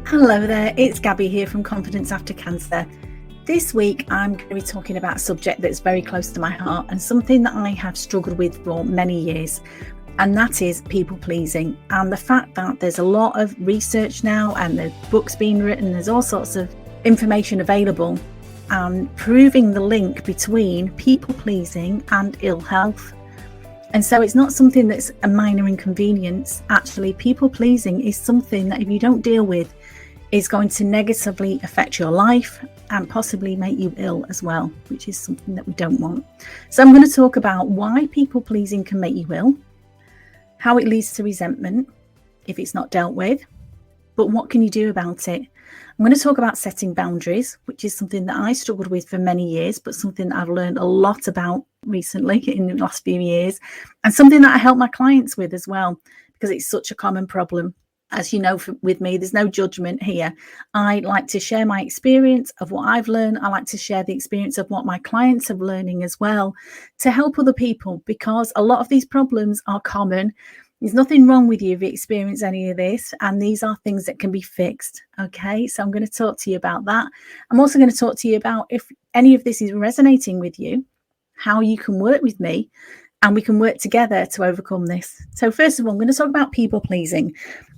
Hello there, it's Gabby here from Confidence After Cancer. This week I'm going to be talking about a subject that's very close to my heart and something that I have struggled with for many years, and that is people pleasing. And the fact that there's a lot of research now and there's books being written, there's all sorts of information available proving the link between people pleasing and ill health. And so it's not something that's a minor inconvenience. Actually, people pleasing is something that if you don't deal with, is going to negatively affect your life and possibly make you ill as well, which is something that we don't want. So I'm going to talk about why people pleasing can make you ill, how it leads to resentment if it's not dealt with, but what can you do about it? I'm going to talk about setting boundaries, which is something that I struggled with for many years, but something that I've learned a lot about recently in the last few years, and something that I help my clients with as well, because it's such a common problem. As you know, with me, there's no judgment here. I like to share my experience of what I've learned. I like to share the experience of what my clients are learning as well to help other people, because a lot of these problems are common. There's nothing wrong with you if you experience any of this, and these are things that can be fixed. Okay, so I'm going to talk to you about that. I'm also going to talk to you about if any of this is resonating with you, how you can work with me and we can work together to overcome this. So first of all, I'm going to talk about people pleasing.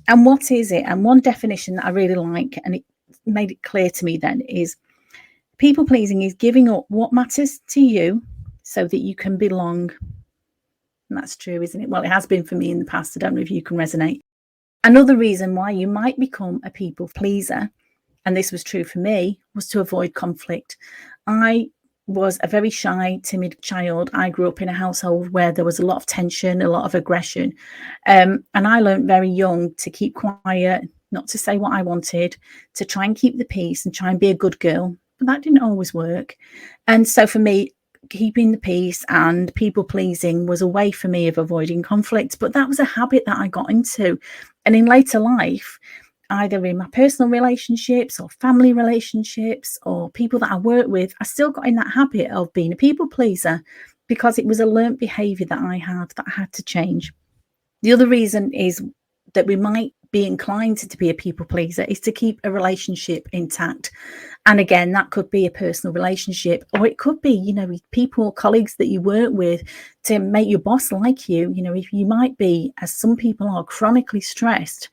And what is it? And one definition that I really like, and it made it clear to me then, is people pleasing is giving up what matters to you so that you can belong. And that's true, isn't it? Well, it has been for me in the past. I don't know if you can resonate. Another reason why you might become a people pleaser, and this was true for me, was to avoid conflict. I was a very shy, timid child. I grew up in a household where there was a lot of tension, a lot of aggression. And I learned very young to keep quiet, not to say what I wanted, to try and keep the peace and try and be a good girl. But that didn't always work. And so for me, keeping the peace and people pleasing was a way for me of avoiding conflict. But that was a habit that I got into. And in later life, either in my personal relationships or family relationships or people that I work with, I still got in that habit of being a people pleaser because it was a learnt behaviour that I had to change. The other reason is that we might be inclined to be a people pleaser is to keep a relationship intact. And again, that could be a personal relationship, or it could be, people, colleagues that you work with, to make your boss like you. If you might be, as some people are, chronically stressed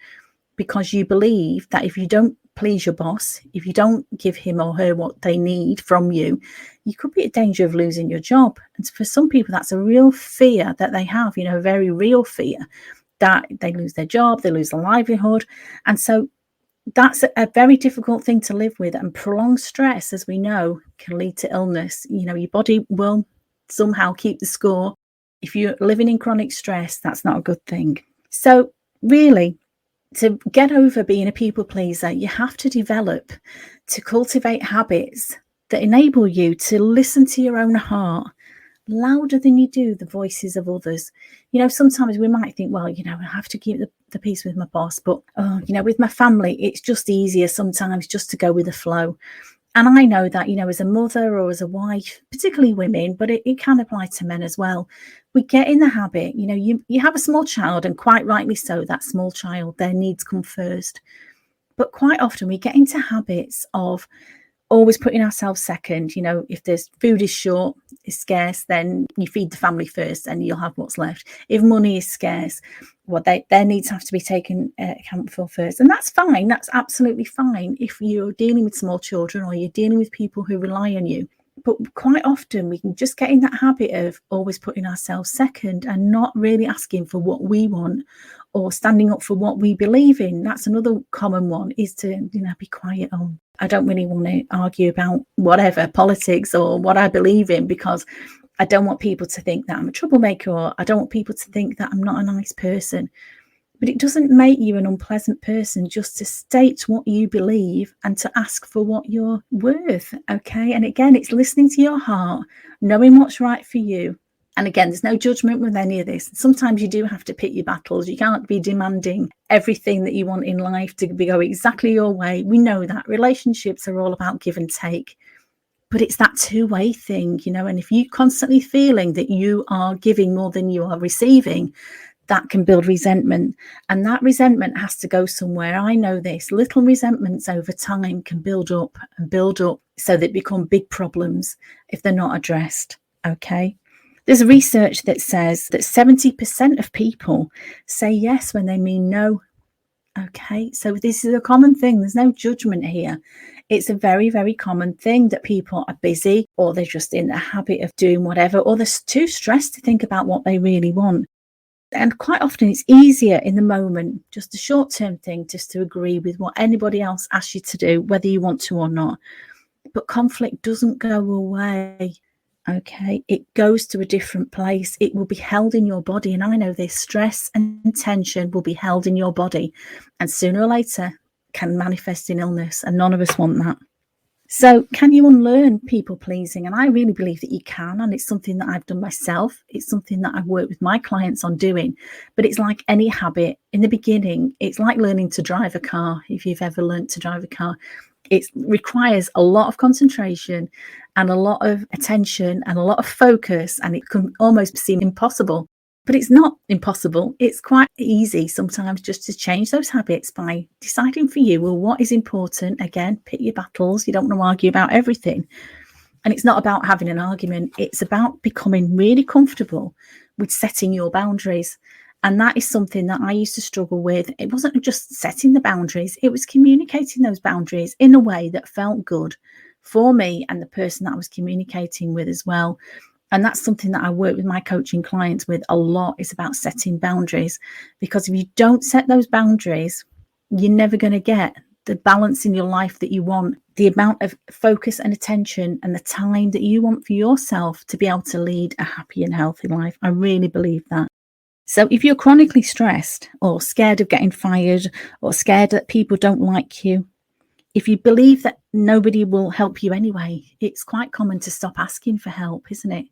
because you believe that if you don't please your boss, if you don't give him or her what they need from you, you could be at danger of losing your job. And for some people, that's a real fear that they have, a very real fear that they lose their job, they lose their livelihood. And so that's a very difficult thing to live with. And prolonged stress, as we know, can lead to illness. Your body will somehow keep the score. If you're living in chronic stress, that's not a good thing. So really, to get over being a people pleaser, you have to cultivate habits that enable you to listen to your own heart louder than you do the voices of others. Sometimes we might think, well, I have to keep the peace with my boss, but, with my family, it's just easier sometimes just to go with the flow. And I know that, as a mother or as a wife, particularly women, but it can apply to men as well. We get in the habit, you have a small child, and quite rightly so, that small child, their needs come first. But quite often we get into habits of always putting ourselves second. If there's food is short, is scarce, then you feed the family first and you'll have what's left. If money is scarce, well, their needs have to be taken account for first. And that's fine. That's absolutely fine if you're dealing with small children or you're dealing with people who rely on you. But quite often we can just get in that habit of always putting ourselves second and not really asking for what we want or standing up for what we believe in. That's another common one, is to, be quiet. Oh, I don't really want to argue about whatever, politics or what I believe in, because I don't want people to think that I'm a troublemaker, or I don't want people to think that I'm not a nice person. But it doesn't make you an unpleasant person just to state what you believe and to ask for what you're worth, okay? And again, it's listening to your heart, knowing what's right for you. And again, there's no judgment with any of this. Sometimes you do have to pick your battles. You can't be demanding everything that you want in life to go exactly your way. We know that relationships are all about give and take. But it's that two-way thing, and if you're constantly feeling that you are giving more than you are receiving, that can build resentment. And that resentment has to go somewhere. I know this. Little resentments over time can build up and build up so that become big problems if they're not addressed. Okay. There's research that says that 70% of people say yes when they mean no. Okay, so this is a common thing. There's no judgment here. It's a very, very common thing that people are busy, or they're just in the habit of doing whatever, or they're too stressed to think about what they really want. And quite often it's easier in the moment, just a short-term thing, just to agree with what anybody else asks you to do, whether you want to or not. But conflict doesn't go away. Okay, it goes to a different place. It will be held in your body. And I know this, stress and tension will be held in your body, and sooner or later can manifest in illness. And none of us want that. So can you unlearn people pleasing? And I really believe that you can. And it's something that I've done myself. It's something that I've worked with my clients on doing. But it's like any habit. In the beginning, it's like learning to drive a car. If you've ever learned to drive a car, it requires a lot of concentration and a lot of attention and a lot of focus, and it can almost seem impossible. But it's not impossible. It's quite easy sometimes just to change those habits by deciding for you, well, what is important? Again, pick your battles. You don't want to argue about everything. And it's not about having an argument. It's about becoming really comfortable with setting your boundaries. And that is something that I used to struggle with. It wasn't just setting the boundaries. It was communicating those boundaries in a way that felt good for me and the person that I was communicating with as well. And that's something that I work with my coaching clients with a lot, is about setting boundaries. Because if you don't set those boundaries, you're never going to get the balance in your life that you want, the amount of focus and attention and the time that you want for yourself to be able to lead a happy and healthy life. I really believe that. So if you're chronically stressed or scared of getting fired or scared that people don't like you, if you believe that nobody will help you anyway, it's quite common to stop asking for help, isn't it?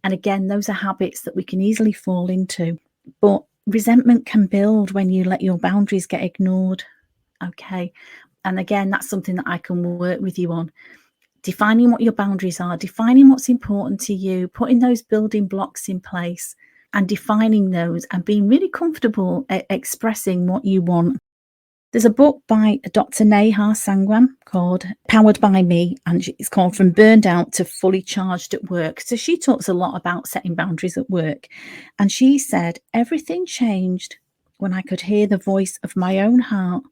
And again, those are habits that we can easily fall into. But resentment can build when you let your boundaries get ignored. Okay. And again, that's something that I can work with you on. Defining what your boundaries are, defining what's important to you, putting those building blocks in place and defining those and being really comfortable at expressing what you want. There's a book by Dr. Neha Sangwan called Powered by Me, and it's called From Burned Out to Fully Charged at Work. So she talks a lot about setting boundaries at work. And she said, everything changed when I could hear the voice of my own heart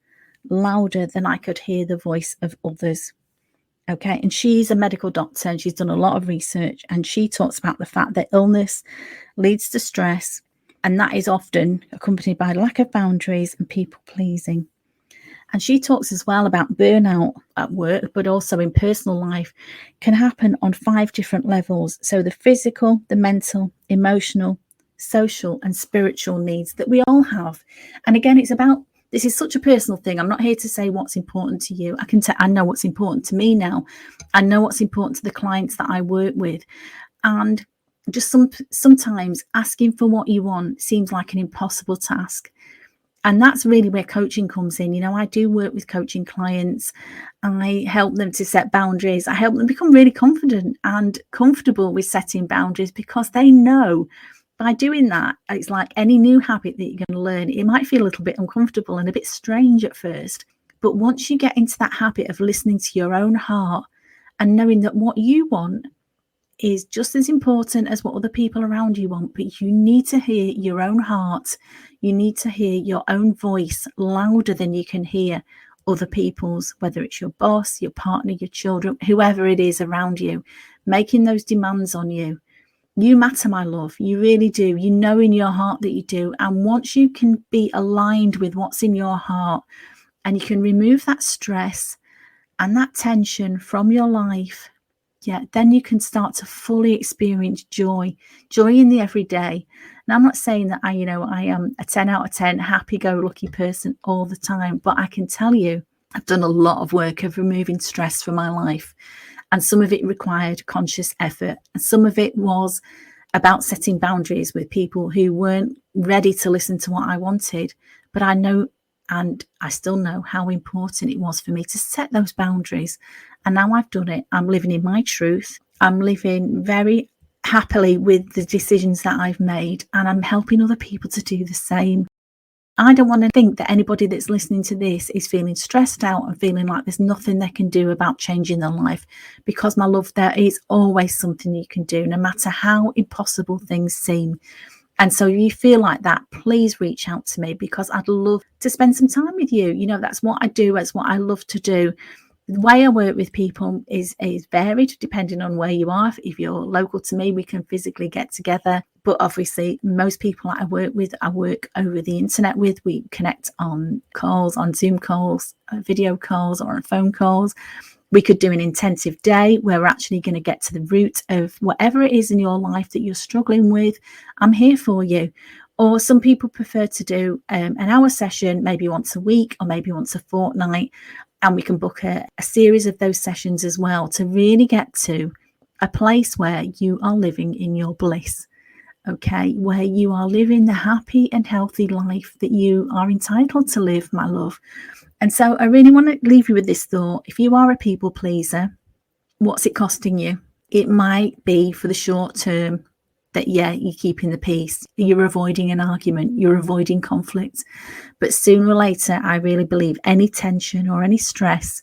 louder than I could hear the voice of others. Okay, and she's a medical doctor and she's done a lot of research, and she talks about the fact that illness leads to stress, and that is often accompanied by lack of boundaries and people pleasing. And she talks as well about burnout at work, but also in personal life, can happen on 5 different levels. So the physical, the mental, emotional, social, and spiritual needs that we all have. And again, it's about, this is such a personal thing. I'm not here to say what's important to you. I know what's important to me now. I know what's important to the clients that I work with. And just sometimes asking for what you want seems like an impossible task. And that's really where coaching comes in. You know, I do work with coaching clients. I help them to set boundaries. I help them become really confident and comfortable with setting boundaries, because they know by doing that, it's like any new habit that you're going to learn. It might feel a little bit uncomfortable and a bit strange at first. But once you get into that habit of listening to your own heart and knowing that what you want is just as important as what other people around you want, but you need to hear your own heart. You need to hear your own voice louder than you can hear other people's, whether it's your boss, your partner, your children, whoever it is around you, making those demands on you. You matter, my love. You really do. You know in your heart that you do. And once you can be aligned with what's in your heart, and you can remove that stress and that tension from your life, then you can start to fully experience joy in the everyday. And I'm not saying that I am a 10 out of 10 happy-go-lucky person all the time, but I can tell you I've done a lot of work of removing stress from my life. And some of it required conscious effort. And some of it was about setting boundaries with people who weren't ready to listen to what I wanted. But I know, and I still know, how important it was for me to set those boundaries. And now I've done it. I'm living in my truth. I'm living very happily with the decisions that I've made, and I'm helping other people to do the same. I don't want to think that anybody that's listening to this is feeling stressed out and feeling like there's nothing they can do about changing their life, because, my love, there is always something you can do, no matter how impossible things seem. And so if you feel like that, please reach out to me, because I'd love to spend some time with you. You know, that's what I do. That's what I love to do. The way I work with people is varied depending on where you are. If you're local to me, we can physically get together. But obviously, most people that I work with, I work over the internet with. We connect on calls, on Zoom calls, video calls, or on phone calls. We could do an intensive day where we're actually going to get to the root of whatever it is in your life that you're struggling with. I'm here for you. Or some people prefer to do an hour session, maybe once a week or maybe once a fortnight. And we can book a series of those sessions as well to really get to a place where you are living in your bliss, okay? Where you are living the happy and healthy life that you are entitled to live, my love. And so I really want to leave you with this thought. If you are a people pleaser, what's it costing you? It might be for the short term that, yeah, you're keeping the peace, you're avoiding an argument, you're avoiding conflict. But sooner or later, I really believe any tension or any stress,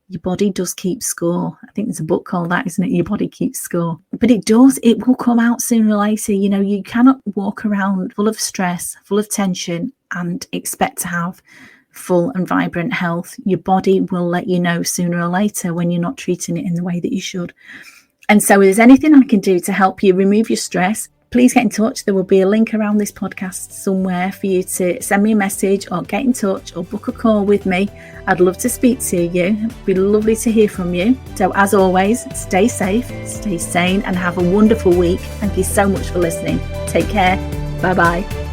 your body does keep score. I think there's a book called that, isn't it? Your body keeps score. But it does, it will come out sooner or later. You know, you cannot walk around full of stress, full of tension, and expect to have full and vibrant health. Your body will let you know sooner or later when you're not treating it in the way that you should. And so if there's anything I can do to help you remove your stress, please get in touch. There will be a link around this podcast somewhere for you to send me a message or get in touch or book a call with me. I'd love to speak to you. It'd be lovely to hear from you. So as always, stay safe, stay sane, and have a wonderful week. Thank you so much for listening. Take care. Bye-bye.